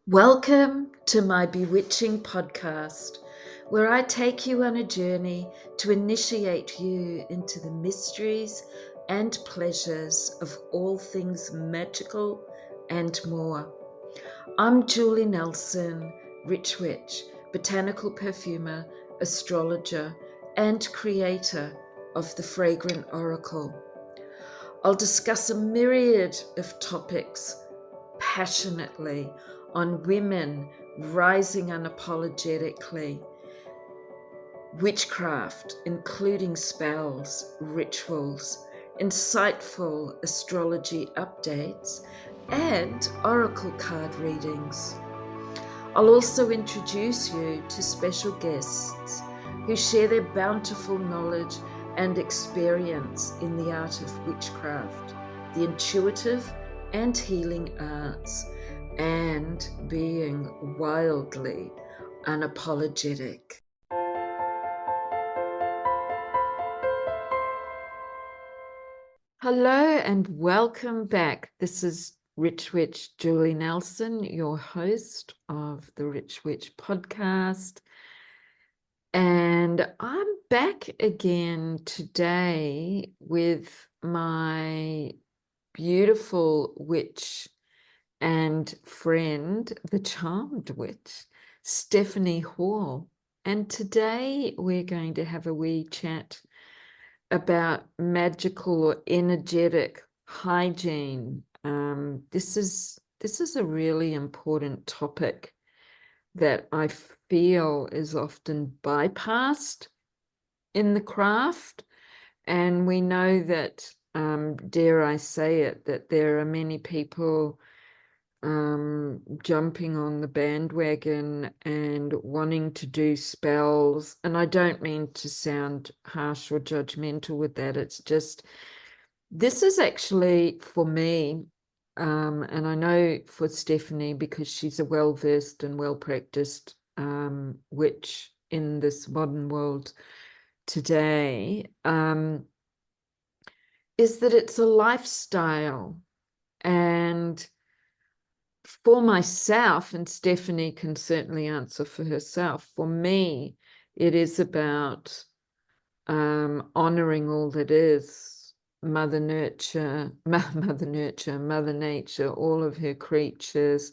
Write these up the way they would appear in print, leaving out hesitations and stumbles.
Welcome to my bewitching podcast, where I take you on a journey to initiate you into the mysteries and pleasures of all things magical and more. I'm Julie Nelson, Rich Witch, botanical perfumer, astrologer, and creator of the Fragrant Oracle. I'll discuss a myriad of topics passionately on women rising unapologetically, witchcraft, including spells, rituals, insightful astrology updates, and oracle card readings. I'll also introduce you to special guests who share their bountiful knowledge and experience in the art of witchcraft, the intuitive and healing arts, and being wildly unapologetic. Hello and welcome back. This is Rich Witch Julie Nelson, your host of the Rich Witch podcast. And I'm back again today with my beautiful witch and friend, the charmed witch, Stephanie Hall. And today we're going to have a wee chat about magical or energetic hygiene. This is a really important topic that I feel is often bypassed in the craft. And we know that, dare I say it, that there are many people jumping on the bandwagon and wanting to do spells. And I don't mean to sound harsh or judgmental with that. It's just, this is actually for me, and I know for Stephanie, because she's a well-versed and well-practiced witch in this modern world today, is that it's a lifestyle. And for myself, and Stephanie can certainly answer for herself, for me, it is about honoring all that is Mother Nature, Mother Nature, all of her creatures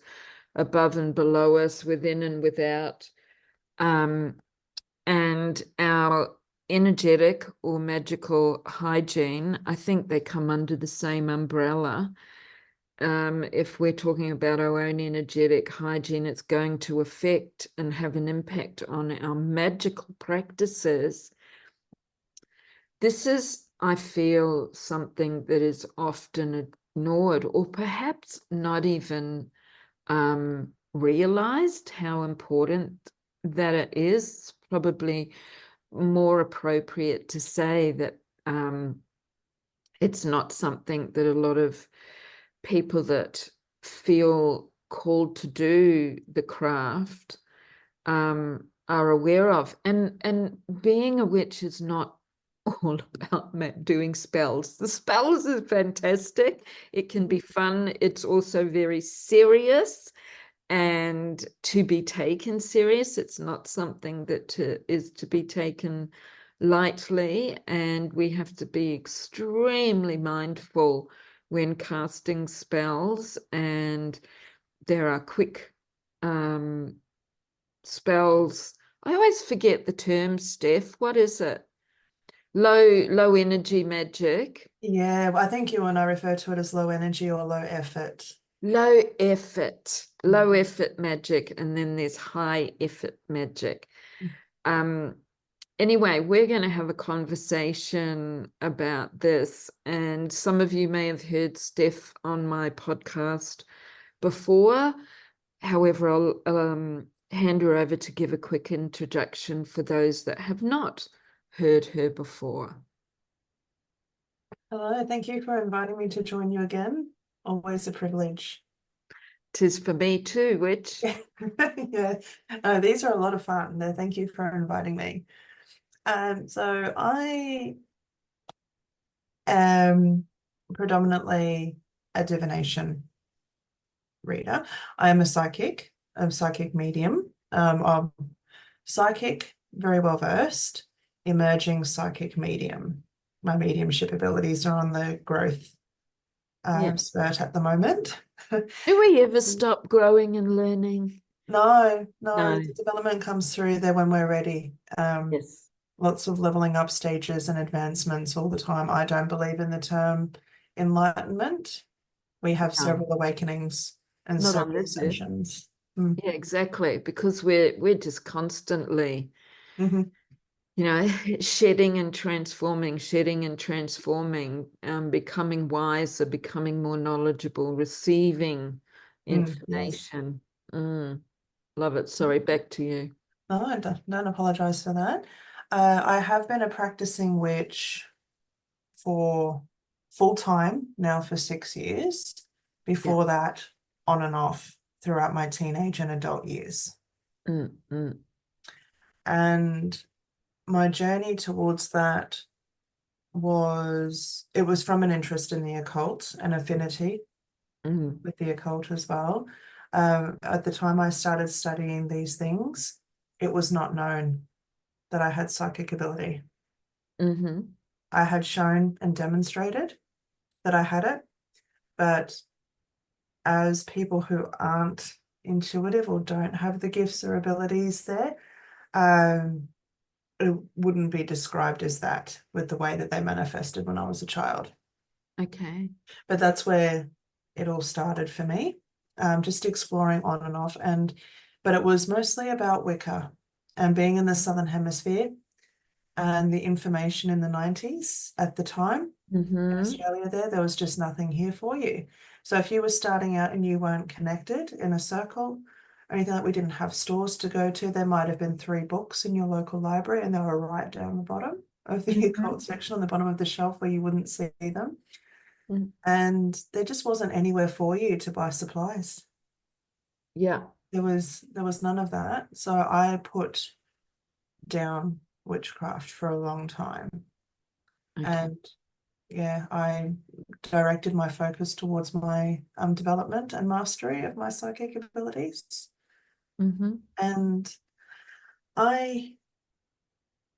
above and below us, within and without, and our energetic or magical hygiene. I think they come under the same umbrella. If we're talking about our own energetic hygiene, it's going to affect and have an impact on our magical practices. This is, I feel, something that is often ignored, or perhaps not even realized how important that it is. Probably more appropriate to say that it's not something that a lot of people that feel called to do the craft are aware of. And being a witch is not all about doing spells. The spells are fantastic. It can be fun. It's also very serious and to be taken serious. It's not something that is to be taken lightly, and we have to be extremely mindful when casting spells. And there are quick spells. I always forget the term, Steph. What is it? Low energy magic. Yeah, I think you and I refer to it as low energy or low effort. Low effort magic, and then there's high effort magic. Anyway, we're going to have a conversation about this, and some of you may have heard Steph on my podcast before. However, I'll hand her over to give a quick introduction for those that have not heard her before. Hello, thank you for inviting me to join you again. Always a privilege. 'Tis for me too, which Yeah, these are a lot of fun. Thank you for inviting me. So I am predominantly a divination reader. I am a psychic. psychic medium. I'm psychic, very well versed, emerging psychic medium. My mediumship abilities are on the growth Yeah. spurt at the moment. Do we ever stop growing and learning? No, No. the development comes through there when we're ready. Yes. Lots of leveling up stages and advancements all the time. I don't believe in the term enlightenment. We have No. several awakenings and Not on several this earth. ascensions. Mm. Yeah, exactly. Because we're just constantly, Mhm. shedding and transforming, becoming wiser, becoming more knowledgeable, receiving Yes. information. Mm, love it. Sorry, back to you. No, I don't apologize for that. I have been a practicing witch for full time now for 6 years. Yeah. Before that, on and off throughout my teenage and adult years. Mm, mm, And my journey towards that it was from an interest in the occult and affinity mm, with the occult as well. At the time I started studying these things, it was not known that I had psychic ability. mm-hmm, I had shown and demonstrated that I had it, but as people who aren't intuitive or don't have the gifts or abilities there, um, it wouldn't be described as that with the way that they manifested when I was a child. okay. But that's where it all started for me, just exploring on and off. But it was mostly about Wicca and being in the Southern Hemisphere and the information in the 90s at the time in Mm-hmm, Australia there was just nothing here for you. So if you were starting out and you weren't connected in a circle or anything like we didn't have stores to go to, there might have been 3 books in your local library and they were right down the bottom of the occult mm-hmm, section on the bottom of the shelf where you wouldn't see them. mm, And there just wasn't anywhere for you to buy supplies. yeah. There was none of that. So I put down witchcraft for a long time. Okay. And yeah, I directed my focus towards my development and mastery of my psychic abilities. Mm-hmm, And I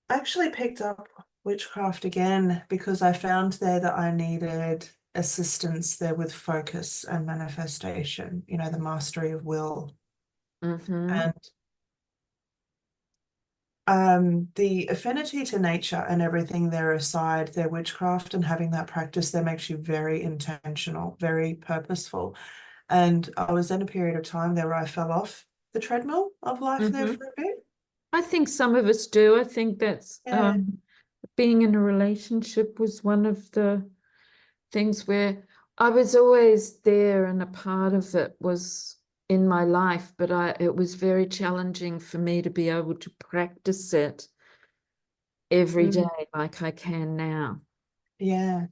actually picked up witchcraft again because I found there that I needed assistance there with focus and manifestation, the mastery of will. mm-hmm, And the affinity to nature and everything there aside, their witchcraft and having that practice there makes you very intentional, very purposeful. And I was in a period of time there where I fell off the treadmill of life there mm-hmm. for a bit. I think some of us do. I think that's Yeah, being in a relationship was one of the things where I was always there and a part of it was in my life, but it was very challenging for me to be able to practice it every day mm, like I can now. yeah.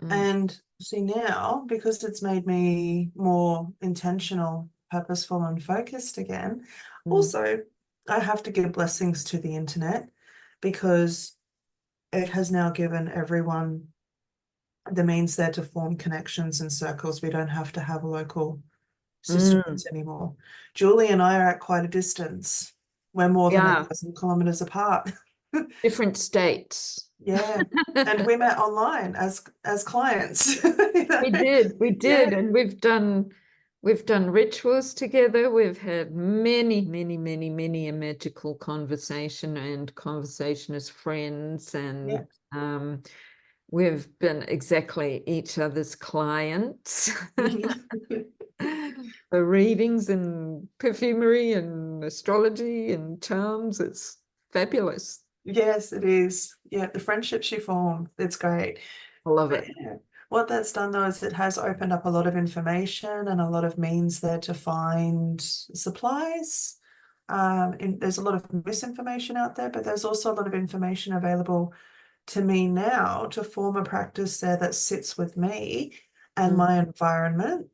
Mm, And see now, because it's made me more intentional, purposeful, and focused again, mm, also I have to give blessings to the internet because it has now given everyone the means there to form connections and circles. We don't have to have local mm. sisterhoods anymore. Julie and I are at quite a distance. We're more than a Yeah, dozen kilometers apart. different states. Yeah. And we met online as clients. You know? We Yeah. did, and we've done rituals together. We've had many, many, many, many a magical conversation and conversation as friends, Yeah. and we've been exactly each other's clients. The readings and perfumery and astrology and charms, it's fabulous. Yes, it is. Yeah, the friendships you form, it's great. I love But it. yeah, what that's done though is it has opened up a lot of information and a lot of means there to find supplies. There's a lot of misinformation out there, but there's also a lot of information available to me now to form a practice there that sits with me and Mm, my environment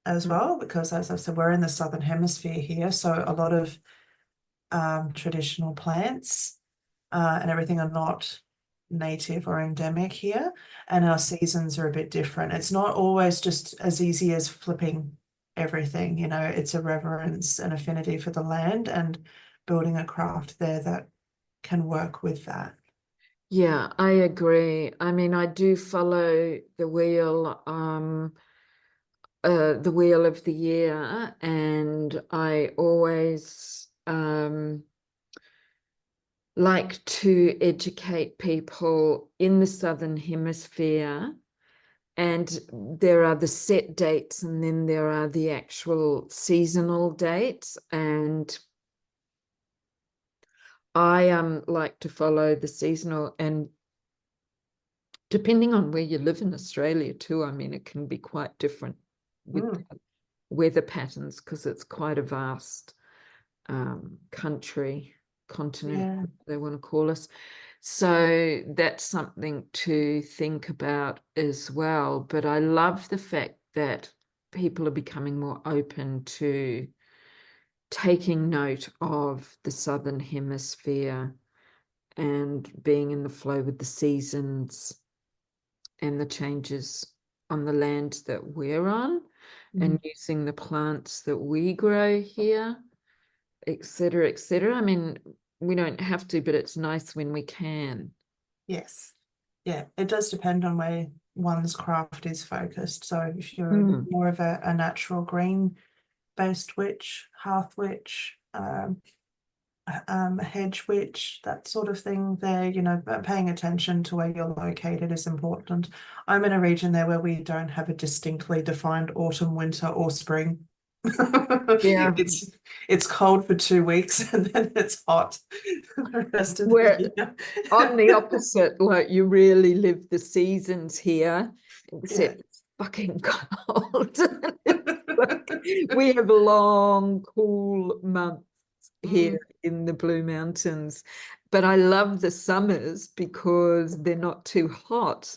as mm, well, because as I said, we're in the Southern Hemisphere here, so a lot of traditional plants and everything are not native or endemic here, and our seasons are a bit different. It's not always just as easy as flipping everything. You know, it's a reverence and affinity for the land, and building a craft there that can work with that. Yeah, I agree. I mean, I do follow the wheel of the year, and I always like to educate people in the Southern Hemisphere. And there are the set dates, and then there are the actual seasonal dates. And I like to follow the seasonal, and depending on where you live in Australia too, I mean, it can be quite different with Mm, weather patterns because it's quite a vast continent, yeah. they want to call us. So that's something to think about as well. But I love the fact that people are becoming more open to taking note of the Southern Hemisphere and being in the flow with the seasons and the changes on the land that we're on, Mm, and using the plants that we grow here, etc., etc. I mean, we don't have to, but it's nice when we can. yes. Yeah, it does depend on where one's craft is focused. So if you're Mm. more of a natural green based witch, hearth witch, hedge witch, that sort of thing there, you know, but paying attention to where you're located is important. I'm in a region there where we don't have a distinctly defined autumn, winter, or spring. Yeah, It's cold for 2 weeks and then it's hot the rest of the we're year. on the opposite. Like, you really live the seasons here, Yeah. except it's fucking cold. Like, we have long, cool months here Mm, in the Blue Mountains, but I love the summers because they're not too hot.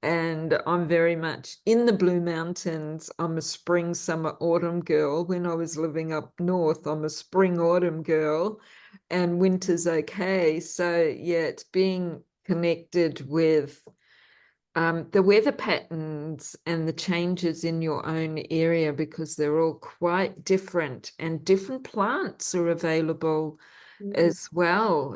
And I'm very much in the Blue Mountains. I'm a spring, summer, autumn girl. When I was living up north, I'm a spring, autumn girl, and winter's okay. So, yeah, it's being connected with the weather patterns and the changes in your own area, because they're all quite different, and different plants are available mm, as well.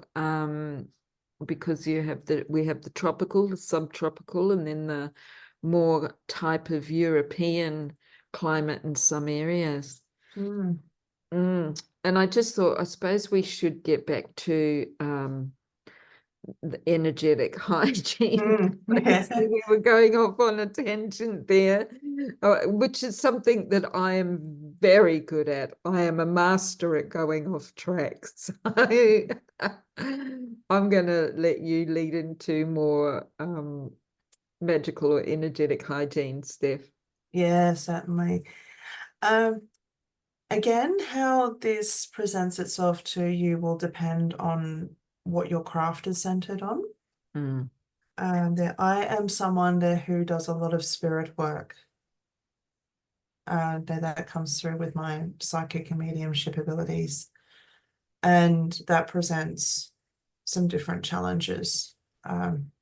Because we have the tropical, the subtropical, and then the more type of European climate in some areas. mm, And I just thought, I suppose we should get back to the energetic hygiene. yeah. We were going off on a tangent there, which is something that I am very good at. I am a master at going off track. So I'm going to let you lead into more magical or energetic hygiene, Steph. Yeah, certainly. Um, Again, how this presents itself to you will depend on what your craft is centered on. Mm. I am someone there who does a lot of spirit work. That comes through with my psychic and mediumship abilities, and that presents some different challenges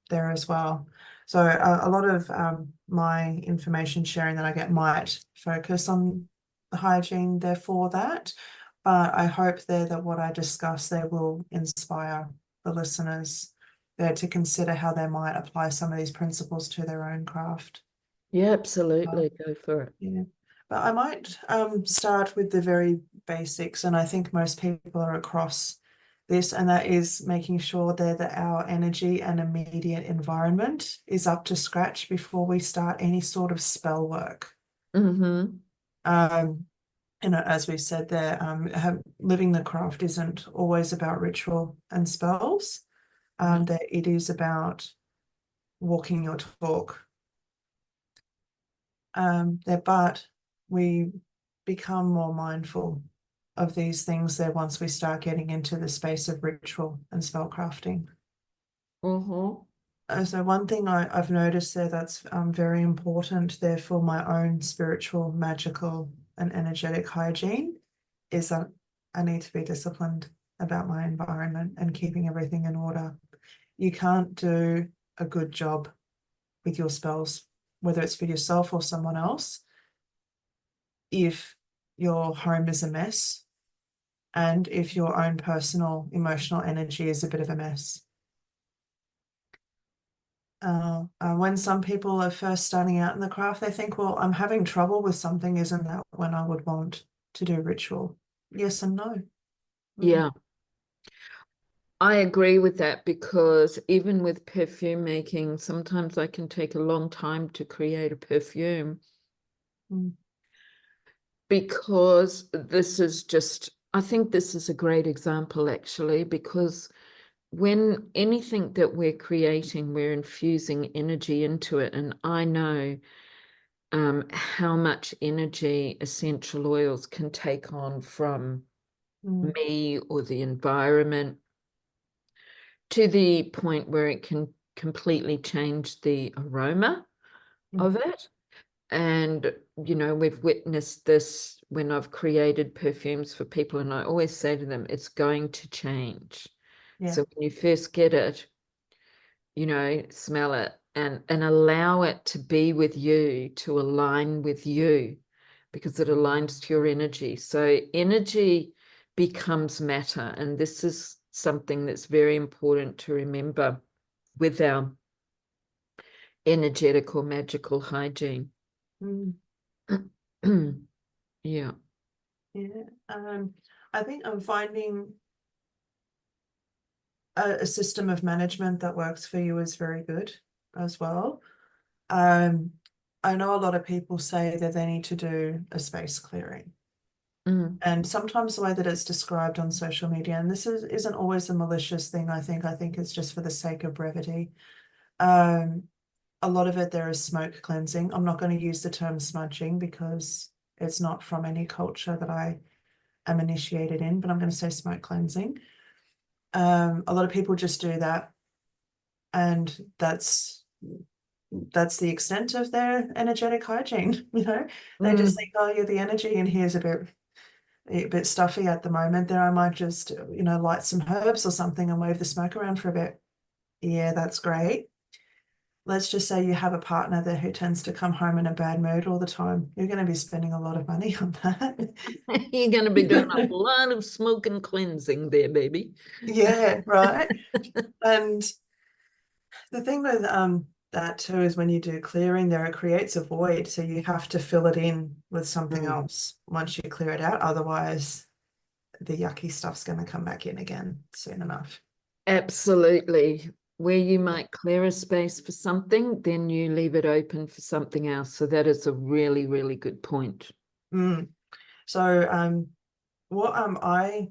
there as well. So a lot of my information sharing that I get might focus on the hygiene there for that, but I hope there that what I discuss there will inspire the listeners there to consider how they might apply some of these principles to their own craft. Yeah, Uh, absolutely. Go for it. yeah, but I might start with the very basics, and I think most people are across this, and that is making sure there that our energy and immediate environment is up to scratch before we start any sort of spell work. Mm-hmm. Um, and as we said there, living the craft isn't always about ritual and spells. That it is about walking your talk. But we become more mindful of these things there once we start getting into the space of ritual and spellcrafting. Mm-hmm. So one thing I've noticed there that's very important there for my own spiritual, magical, and energetic hygiene is that I need to be disciplined about my environment and keeping everything in order. You can't do a good job with your spells, whether it's for yourself or someone else, if your home is a mess and if your own personal emotional energy is a bit of a mess. When some people are first starting out in the craft, they think, well, I'm having trouble with something. Isn't that when I would want to do ritual? Yes and no. Yeah, I agree with that, because even with perfume making, sometimes I can take a long time to create a perfume, Mm. because this is just, I think this is a great example actually, because when anything that we're creating, we're infusing energy into it. And I know how much energy essential oils can take on from Mm. me or the environment, to the point where it can completely change the aroma Mm. of it. And, we've witnessed this when I've created perfumes for people, and I always say to them, it's going to change. Yeah. So when you first get it, smell it and allow it to be with you, to align with you, because it aligns to your energy. So energy becomes matter. And this is something that's very important to remember with our energetic or magical hygiene. Mm. Yeah. Yeah. I think I'm finding a system of management that works for you is very good as well. Um, I know a lot of people say that they need to do a space clearing. Mm. And sometimes the way that it's described on social media, and this isn't always a malicious thing, I think it's just for the sake of brevity. A lot of it there is smoke cleansing. I'm not going to use the term smudging because it's not from any culture that I am initiated in, but I'm going to say smoke cleansing. A lot of people just do that, and that's the extent of their energetic hygiene. They just Mm. think, oh, yeah, the energy in here is a bit stuffy at the moment. There, I might just light some herbs or something and wave the smoke around for a bit. Yeah, that's great. Let's just say you have a partner there who tends to come home in a bad mood all the time. You're going to be spending a lot of money on that. You're going to be doing a lot of smoke and cleansing there, baby. Yeah, right. And the thing with that too is when you do clearing there, it creates a void. So you have to fill it in with something Mm. else once you clear it out. Otherwise, the yucky stuff's going to come back in again soon enough. Absolutely. Where you might clear a space for something, then you leave it open for something else. So that is a really, really good point. Mm. So what I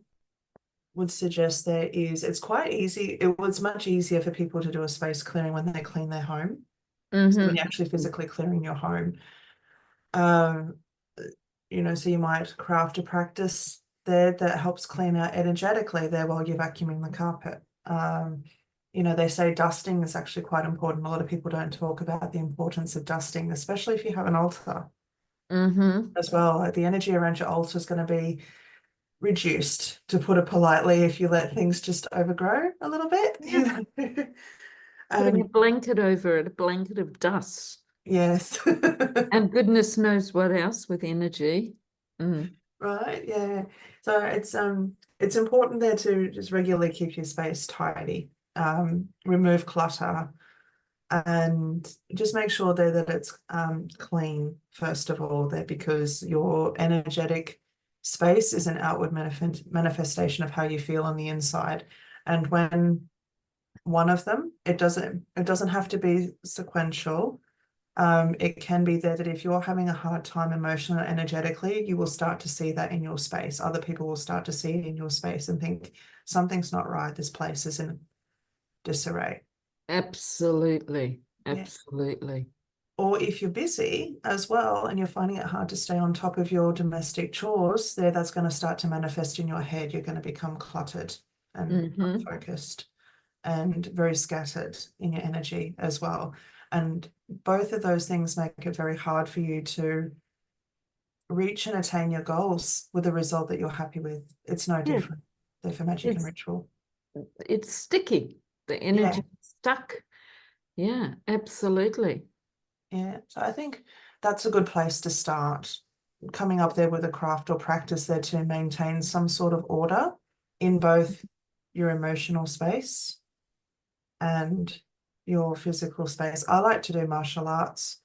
would suggest there is it's quite easy. It was much easier for people to do a space clearing when they clean their home. So when Mm-hmm. you're actually physically clearing your home, um, so you might craft a practice there that helps clean out energetically there while you're vacuuming the carpet. They say dusting is actually quite important. A lot of people don't talk about the importance of dusting, especially if you have an altar Mm-hmm. as well. Like the energy around your altar is going to be reduced, to put it politely, if you let things just overgrow a little Yep. bit. Putting a um, blanket over it, a blanket of dust. yes. And goodness knows what else with energy. Mm. Right, yeah. So it's important there to just regularly keep your space tidy, remove clutter, and just make sure there that it's clean first of all there, because your energetic space is an outward manifestation of how you feel on the inside. And when one of them, it doesn't have to be sequential. It can be there that if you're having a hard time emotionally, energetically, you will start to see that in your space. Other people will start to see it in your space and think something's not right. This place is in disarray. Absolutely. Yeah. Absolutely. Or if you're busy as well and you're finding it hard to stay on top of your domestic chores, that's going to start to manifest in your head. You're going to become cluttered and Mm-hmm. unfocused and very scattered in your energy as well. And both of those things make it very hard for you to reach and attain your goals with a result that you're happy with. It's no Yeah. different there for magic and It's ritual. it's sticky. The energy Yeah, is stuck. Yeah, absolutely. yeah. So I think that's a good place to start coming up there with a craft or practice there to maintain some sort of order in both your emotional space and your physical space. I like to do martial arts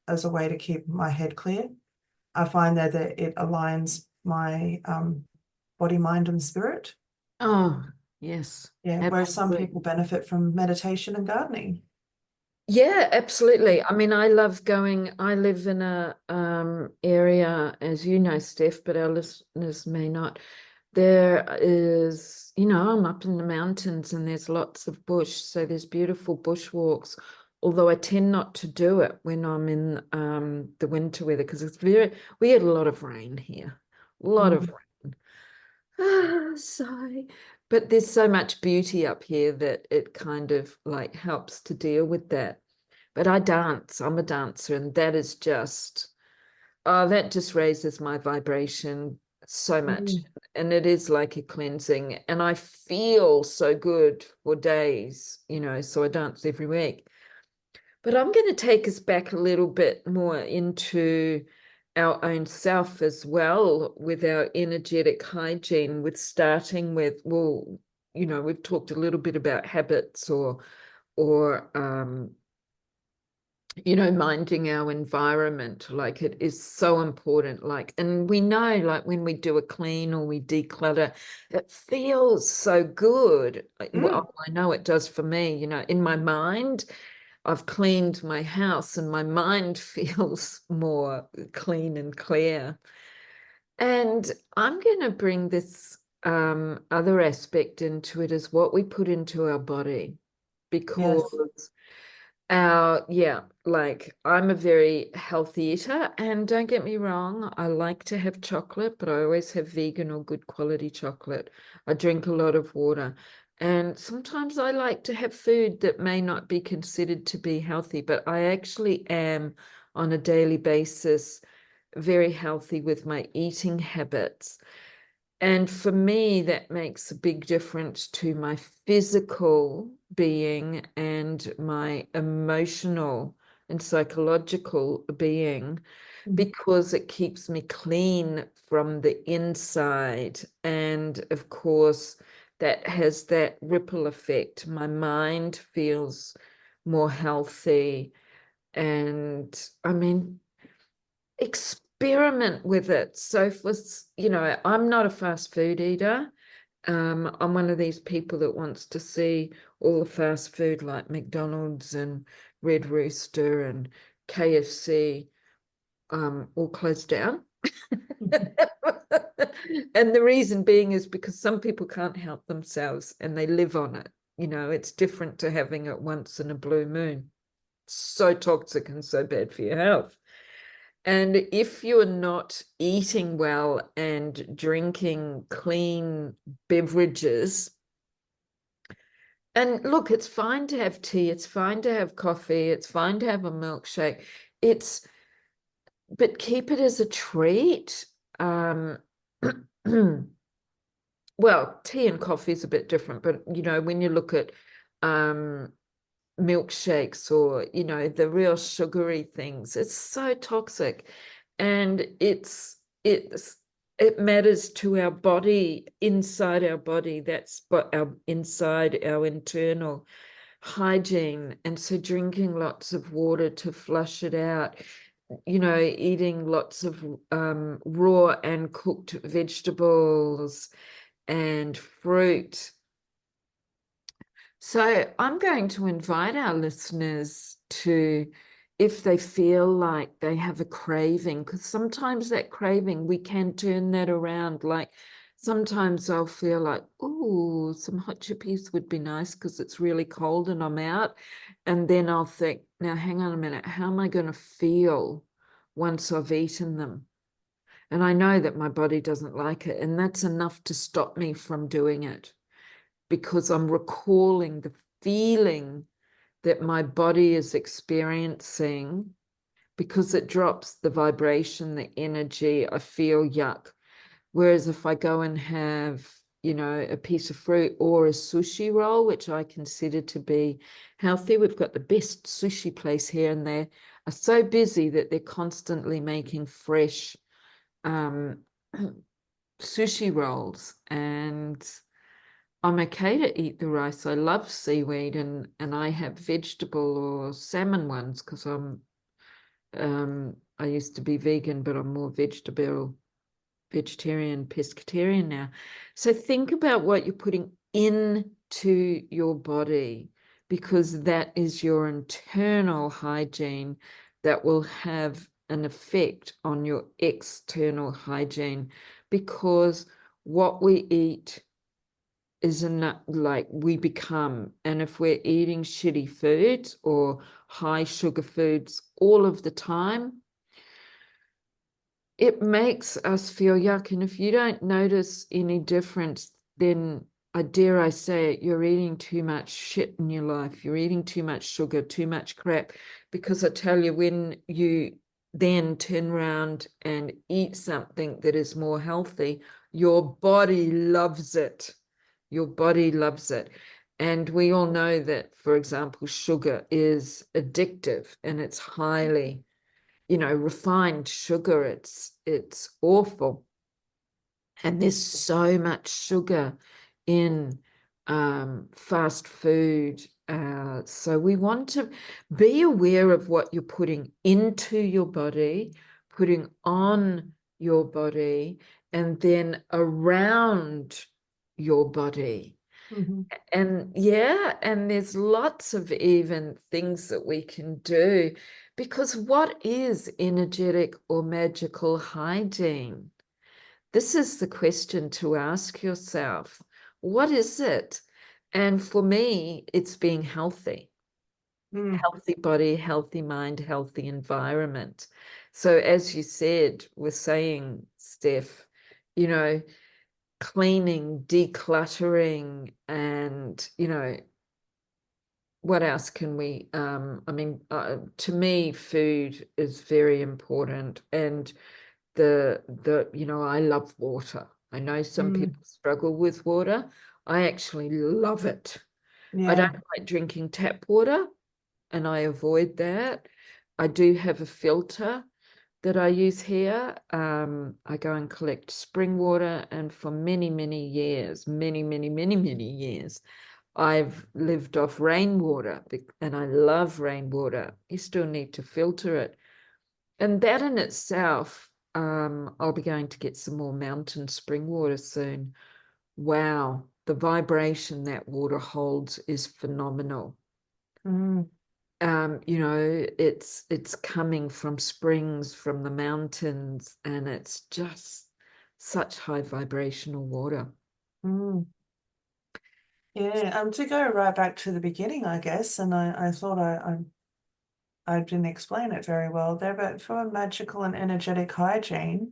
as a way to keep my head clear. I find that it aligns my body, mind, and spirit. Oh, yes, Yeah, whereas some absolutely. people benefit from meditation and gardening. Yeah, absolutely. I mean, I love going, I live in a area, as you know, Steph, but our listeners may not. There is, I'm up in the mountains and there's lots of bush, so there's beautiful bush walks. Although I tend not to do it when I'm in the winter weather because we had a lot of rain here, a lot of Mm. rain. Sigh. But there's so much beauty up here that it kind of like helps to deal with that. But I dance, I'm a dancer, and that is just, oh, that just raises my vibration so much. Mm. And it is like a cleansing. And I feel so good for days, so I dance every week. But I'm going to take us back a little bit more into our own self as well with our energetic hygiene, with starting with, well, we've talked a little bit about habits or minding our environment. Like it is so important. Like, and we know, like when we do a clean or we declutter, it feels so good. Mm. Well, I know it does for me, in my mind. I've cleaned my house and my mind feels more clean and clear. And I'm going to bring this other aspect into it as what we put into our body Yes. because like I'm a very healthy eater, and don't get me wrong, I like to have chocolate, but I always have vegan or good quality chocolate. I drink a lot of water, and sometimes I like to have food that may not be considered to be healthy, but I actually am on a daily basis very healthy with my eating habits. And for me, that makes a big difference to my physical being and my emotional and psychological being Mm. because it keeps me clean from the inside. And of course, that has that ripple effect. My mind feels more healthy. And I mean, experiment with it. So for, I'm not a fast food eater. I'm one of these people that wants to see all the fast food like McDonald's and Red Rooster and KFC all closed down. And the reason being is because some people can't help themselves and they live on it. It's different to having it once in a blue moon. It's so toxic and so bad for your health. And if you're not eating well and drinking clean beverages, and look, it's fine to have tea, it's fine to have coffee, it's fine to have a milkshake. But keep it as a treat. Well, tea and coffee is a bit different, but when you look at um milkshakes or the real sugary things, it's so toxic, and it matters to our body, inside our body. That's what our inside, our internal hygiene. And so drinking lots of water to flush it out, eating lots of raw and cooked vegetables and fruit. So I'm going to invite our listeners to, if they feel like they have a craving, because sometimes that craving, we can turn that around. Like sometimes I'll feel like, oh, some hot chippies would be nice because it's really cold and I'm out. And then I'll think, now hang on a minute, how am I going to feel once I've eaten them? And I know that my body doesn't like it, and that's enough to stop me from doing it because I'm recalling the feeling that my body is experiencing because it drops the vibration, the energy. I feel yuck. Whereas if I go and have, a piece of fruit or a sushi roll, which I consider to be healthy, we've got the best sushi place here, and they are so busy that they're constantly making fresh um, sushi rolls, and I'm okay to eat the rice. I love seaweed, and I have vegetable or salmon ones because I used to be vegan, but I'm more vegetarian, pescatarian now. So think about what you're putting into your body, because that is your internal hygiene that will have an effect on your external hygiene, because what we eat is like we become. And if we're eating shitty foods or high sugar foods all of the time, it makes us feel yuck. And if you don't notice any difference, then I dare I say it, you're eating too much shit in your life. You're eating too much sugar, too much crap. Because I tell you, when you then turn around and eat something that is more healthy, your body loves it. Your body loves it. And we all know that, for example, sugar is addictive, and it's highly, refined sugar. It's awful. And there's so much sugar in fast food. So we want to be aware of what you're putting into your body, putting on your body, and then around your body. Mm-hmm. And yeah, and there's lots of even things that we can do, because what is energetic or magical hygiene? This is the question to ask yourself. What is it? And for me, it's being healthy. Mm. Healthy body, healthy mind, healthy environment. So as you said, we're saying, Steph, you know, cleaning, decluttering, and what else can we to me, food is very important. And I love water. I know some Mm. people struggle with water. I actually love it. I Yeah. don't like drinking tap water, and I avoid that. I do have a filter that I use here. I go and collect spring water, and for many, many years, many, many, many, many years, I've lived off rainwater, and I love rainwater. You still need to filter it. And that in itself, I'll be going to get some more mountain spring water soon. Wow, the vibration that water holds is phenomenal. Mm. It's coming from springs from the mountains, and it's just such high vibrational water. Mm. Yeah, to go right back to the beginning, I guess, and I thought I didn't explain it very well there, but for magical and energetic hygiene,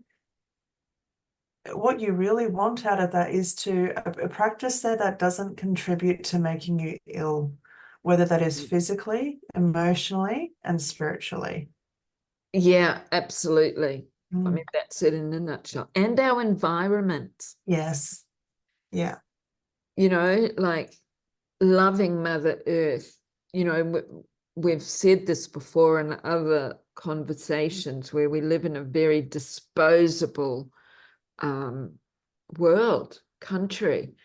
what you really want out of that is to a practice there that doesn't contribute to making you ill, whether that is physically, emotionally, and spiritually. Yeah, absolutely. I Mm. mean, that's it in a nutshell. And our environment, Yes. Yeah. like loving Mother Earth. We've said this before in other conversations, where we live in a very disposable um, country,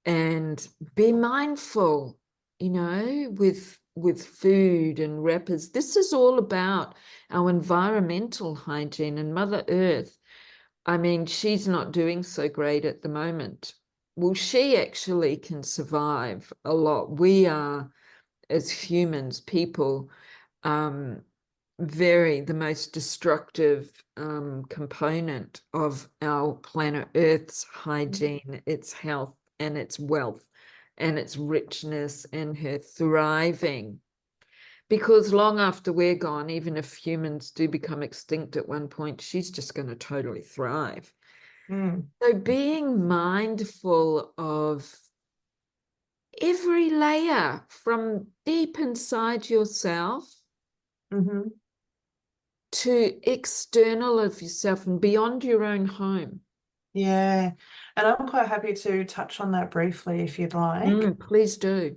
and be mindful, with food and wrappers. This is all about our environmental hygiene, and Mother Earth. I mean, she's not doing so great at the moment. Well, she actually can survive a lot. We are, as humans, people, um, very the most destructive component of our planet Earth's hygiene, its health, and its wealth, and its richness, and her thriving. Because long after we're gone, even if humans do become extinct at one point, she's just going to totally thrive. Mm. So being mindful of every layer from deep inside yourself Mm-hmm. to external of yourself and beyond your own home. Yeah. And I'm quite happy to touch on that briefly if you'd like. Please do.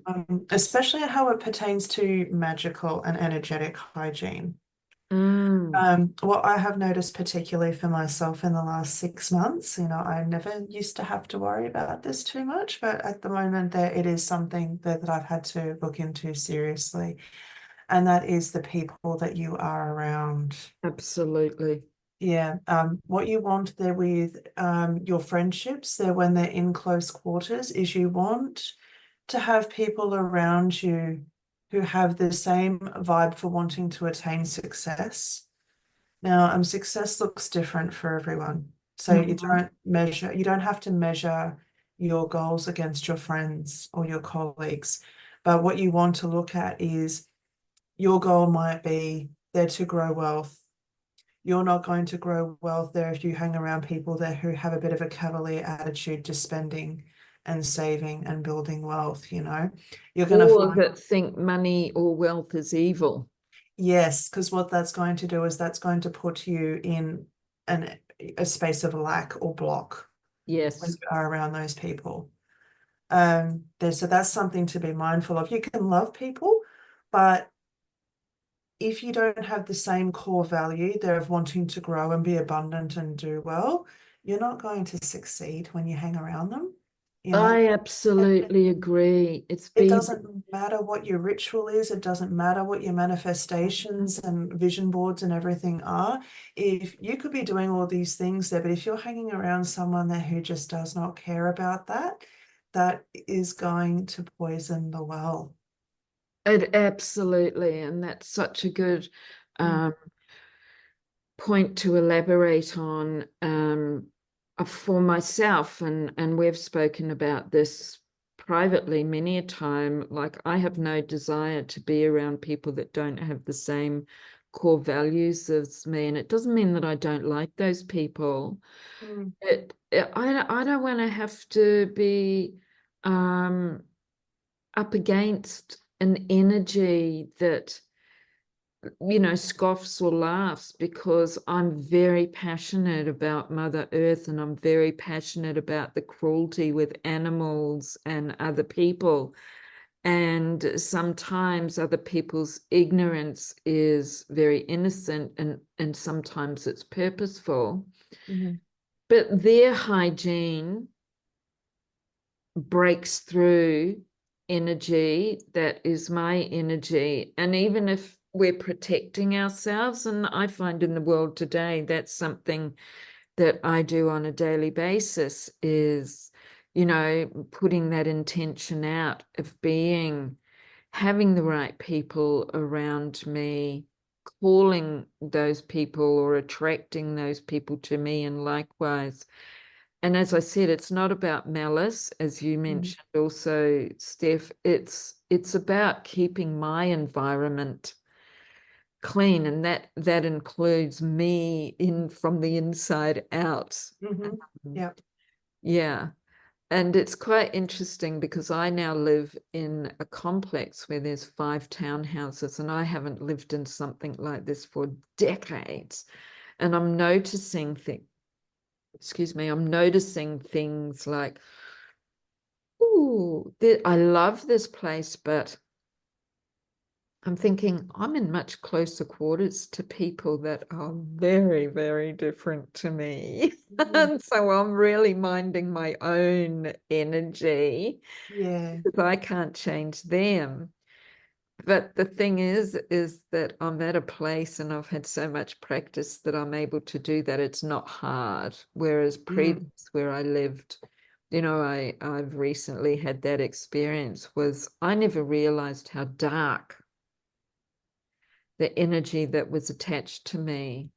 Especially how it pertains to magical and energetic hygiene. Mm, What I have noticed, particularly for myself in the last 6 months, I never used to have to worry about this too much, but at the moment there it is something that I've had to look into seriously, and that is the people that you are around. absolutely. Yeah, what you want there with your friendships there when they're in close quarters is you want to have people around you who have the same vibe for wanting to attain success. Now, success looks different for everyone. So Mhm. you don't have to measure your goals against your friends or your colleagues. But what you want to look at is your goal might be there to grow wealth. You're not going to grow wealth there if you hang around people there who have a bit of a cavalier attitude to spending and saving and building wealth, You're going to Or find, that think money or wealth is evil. yes, because what that's going to do is that's going to put you in a space of lack or block when Yes. you are around those people. So that's something to be mindful of. You can love people, but if you don't have the same core value there of wanting to grow and be abundant and do well, you're not going to succeed when you hang around them, you know. I And absolutely agree. It's it been, doesn't matter what your ritual is, it doesn't matter what your manifestations and vision boards and everything are. If you could be doing all these things there, but if you're hanging around someone there who just does not care about that, that is going to poison the well. it absolutely, and that's such a good Mm, um, point to elaborate on for myself, and we've spoken about this privately many a time. Like, I have no desire to be around people that don't have the same core values as me, and it doesn't mean that I don't like those people. mm, I don't want to have to be um, up against an energy that scoffs or laughs, because I'm very passionate about Mother Earth, and I'm very passionate about the cruelty with animals and other people. And sometimes other people's ignorance is very innocent, and sometimes it's purposeful. mhm, But their hygiene breaks through energy that is my energy. And even if we're protecting ourselves, and I find in the world today that's something that I do on a daily basis, is, putting that intention out of having the right people around me, calling those people or attracting those people to me, and likewise. And as I said, it's not about malice, as you mhm, mentioned also, Steph. It's about keeping my environment clean, and that includes me in from the inside out. mhm. Yep. Yeah. And it's quite interesting because I now live in a complex where there's 5 townhouses, and I haven't lived in something like this for decades. And I'm noticing things, excuse me, I'm noticing things like, ooh, I love this place, but I'm thinking I'm in much closer quarters to people that are very, very different to me. Mhm. And so I'm really minding my own energy Yeah. because I can't change them. But the thing is that I'm at a place and I've had so much practice that I'm able to do that. It's not hard. Whereas Mm, previous where I lived, I've recently had that experience, was I never realized how dark the energy that was attached to me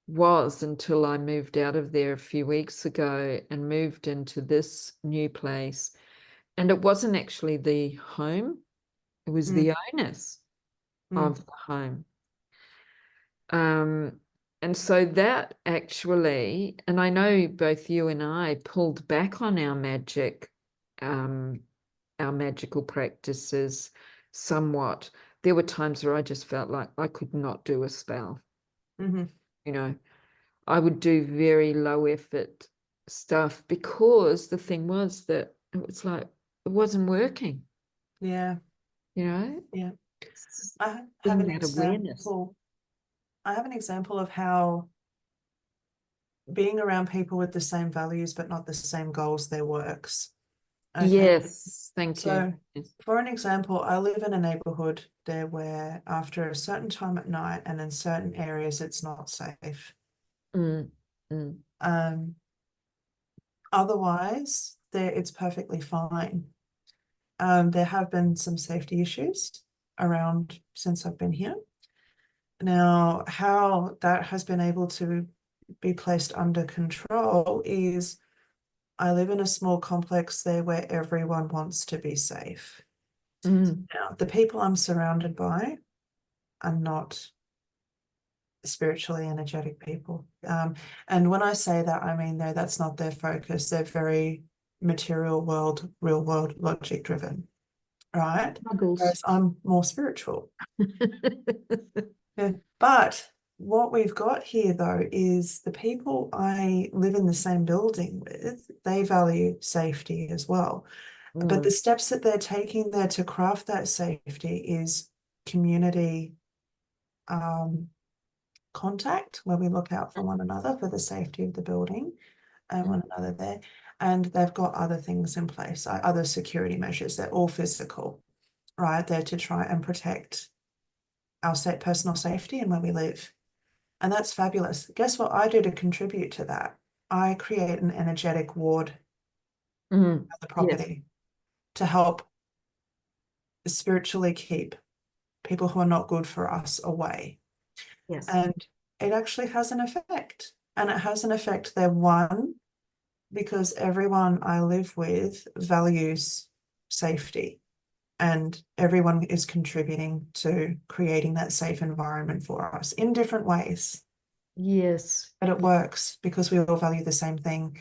was until I moved out of there a few weeks ago and moved into this new place. And it wasn't actually the home, it was mm, the owners mm, of the home. Um, and so that actually, and I know both you and I pulled back on um, our magical practices somewhat. There were times where I just felt like I could not do a spell. mhm. You know, I would do very low effort stuff because the thing was that it was like it wasn't working, Yeah. you know, Yeah. It's I have being an that awareness. example. I have an example of how being around people with the same values but not the same goals there works. Okay. Yes, thank you. So Yes. for an example, I live in a neighborhood there where after a certain time at night and in certain areas it's not safe. Mm, mm, Um, Otherwise, there it's perfectly fine. There have been some safety issues around since I've been here. Now, how that has been able to be placed under control is I live in a small complex there where everyone wants to be safe. mm, Now, the people I'm surrounded by are not spiritually energetic people. And when I say that, I mean, no, that's not their focus. They're very material world, real world logic driven, right? struggles. Whereas I'm more spiritual. Yeah. But what we've got here, though, is the people I live in the same building with, they value safety as well. But the Mm, steps that they're taking there to craft that safety is community contact, where we look out for one another for the safety of the building and mm, one another there. And they've got other things in place, other security measures. They're all physical, right? They're to try and protect our personal safety and where we live. And that's fabulous. Guess what I do to contribute to that? I create an energetic ward mm. of the Yes, property to help spiritually keep people who are not good for us away. yes, And it actually has an effect. And it has an effect there, one, because everyone I live with values safety and everyone is contributing to creating that safe environment for us in different ways. yes, But it works because we all value the same thing.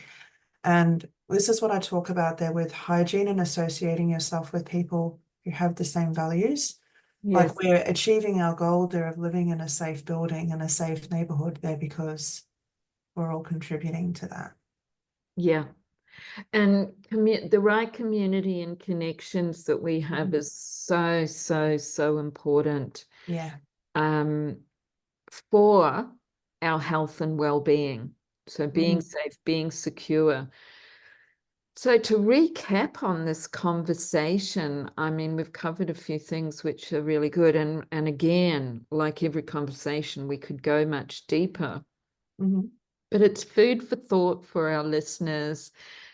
And this is what I talk about there with hygiene and associating yourself with people who have the same values. Like yes, we're achieving our goal there of living in a safe building and a safe neighborhood there because we're all contributing to that. yeah. And the right community and connections that we have is so, so, so important Yeah. um, for our health and well-being. So being Mm. safe, being secure. So to recap on this conversation, I mean, we've covered a few things which are really good. And again, like every conversation, we could go much deeper. Mhm. But it's food for thought for our listeners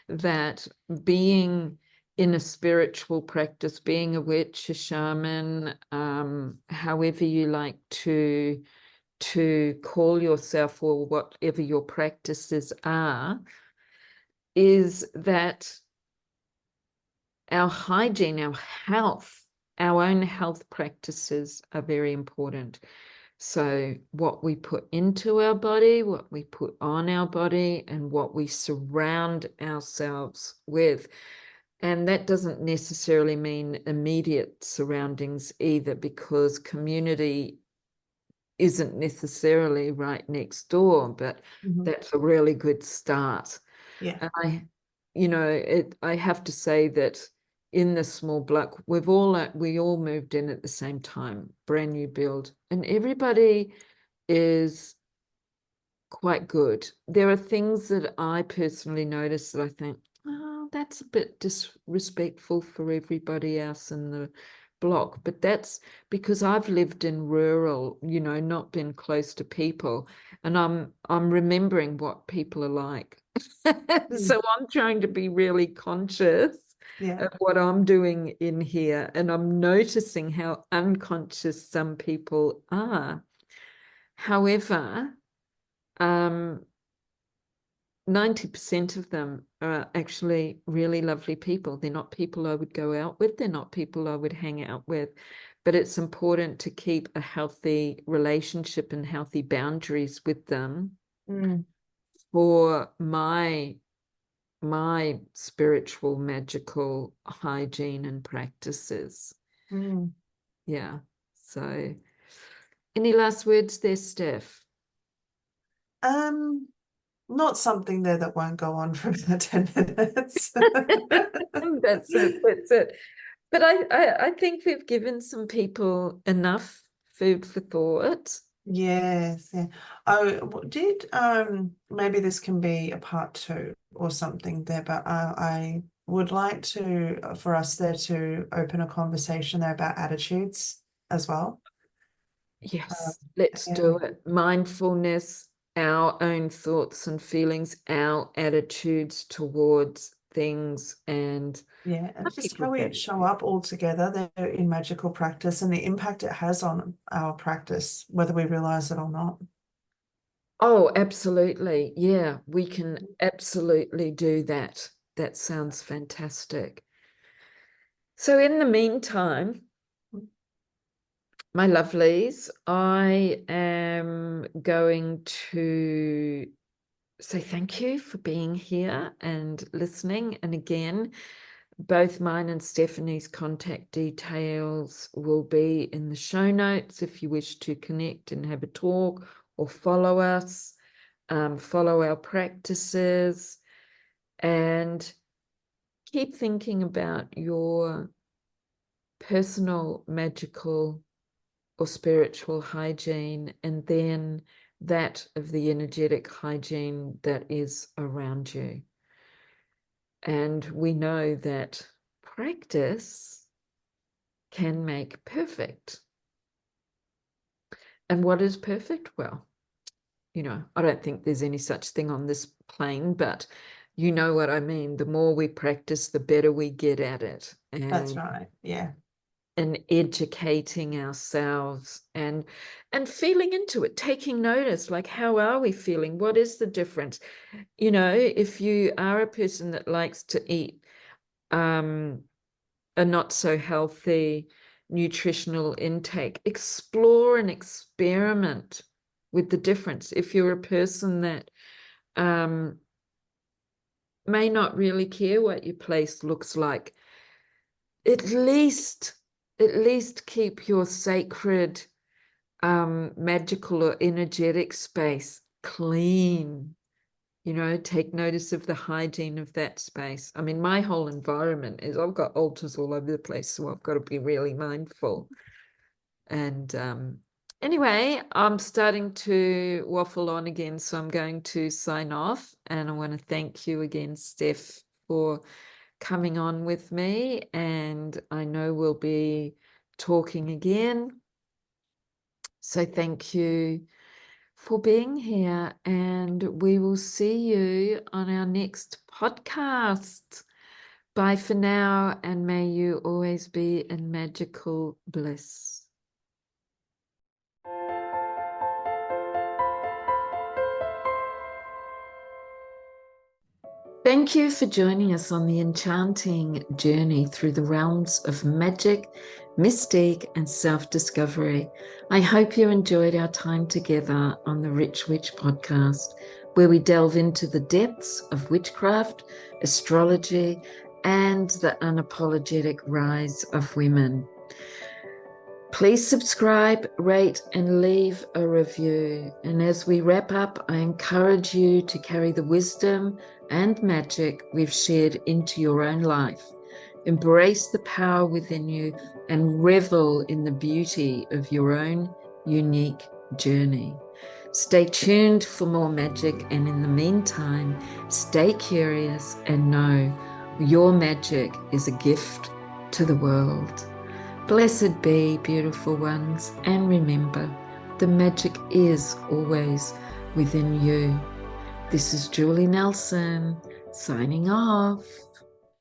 that being in a spiritual practice, being a witch, a shaman, however you like to call yourself or whatever your practices are, is that our hygiene, our health, our own health practices are very important. So what we put into our body, what we put on our body, and what we surround ourselves with. And that doesn't necessarily mean immediate surroundings either, because community isn't necessarily right next door, but Mhm. that's a really good start. Yeah. And I have to say that in the small block, we all moved in at the same time, brand new build, and everybody is quite good. There are things that I personally notice that I think, oh, that's a bit disrespectful for everybody else in the block. But that's because I've lived in rural, not been close to people, and I'm remembering what people are like. Mm. So I'm trying to be really conscious Yeah. of what I'm doing in here, and I'm noticing how unconscious some people are. However, 90% of them are actually really lovely people. They're not people I would go out with. They're not people I would hang out with. But it's important to keep a healthy relationship and healthy boundaries with them Mm. for my spiritual, magical hygiene and practices. Mm. Yeah. So any last words there, Steph? Um, Not something there that won't go on for about 10 minutes. That's it. That's it. But I think we've given some people enough food for thought. Yes. Yeah. Oh, did maybe this can be a part two or something there, but I would like to for us there to open a conversation there about attitudes as well. Um, Yes, let's yeah, do it. Mindfulness, our own thoughts and feelings, our attitudes towards things, and yeah, and how just people how we value show it. up all together there in magical practice and the impact it has on our practice, whether we realize it or not. Oh, absolutely. Yeah, we can absolutely do that. That sounds fantastic. So in the meantime, my lovelies, I am going to say thank you for being here and listening. And again, both mine and Stephanie's contact details will be in the show notes if you wish to connect and have a talk or follow us, follow our practices, and keep thinking about your personal magical or spiritual hygiene, and then that of the energetic hygiene that is around you. And we know that practice can make perfect. And what is perfect? Well, I don't think there's any such thing on this plane, but you know what I mean. The more we practice, the better we get at it. That's right. Yeah. And educating ourselves and feeling into it, taking notice, like, how are we feeling? What is the difference? If you are a person that likes to eat a not so healthy nutritional intake, explore and experiment with the difference. If you're a person that may not really care what your place looks like, at least keep your sacred magical or energetic space clean. Take notice of the hygiene of that space. I mean, my whole environment is, I've got altars all over the place, so I've got to be really mindful. And anyway, I'm starting to waffle on again, so I'm going to sign off. And I want to thank you again, Steph, for coming on with me. And I know we'll be talking again. So thank you for being here, and we will see you on our next podcast. Bye for now, and may you always be in magical bliss. Thank you for joining us on the enchanting journey through the realms of magic, mystique, and self-discovery. I hope you enjoyed our time together on the Rich Witch podcast, where we delve into the depths of witchcraft, astrology, and the unapologetic rise of women. Please subscribe, rate, and leave a review. And as we wrap up, I encourage you to carry the wisdom and magic we've shared into your own life. Embrace the power within you and revel in the beauty of your own unique journey. Stay tuned for more magic, and in the meantime, stay curious and know your magic is a gift to the world. Blessed be, beautiful ones, and remember, the magic is always within you. This is Julie Nelson, signing off.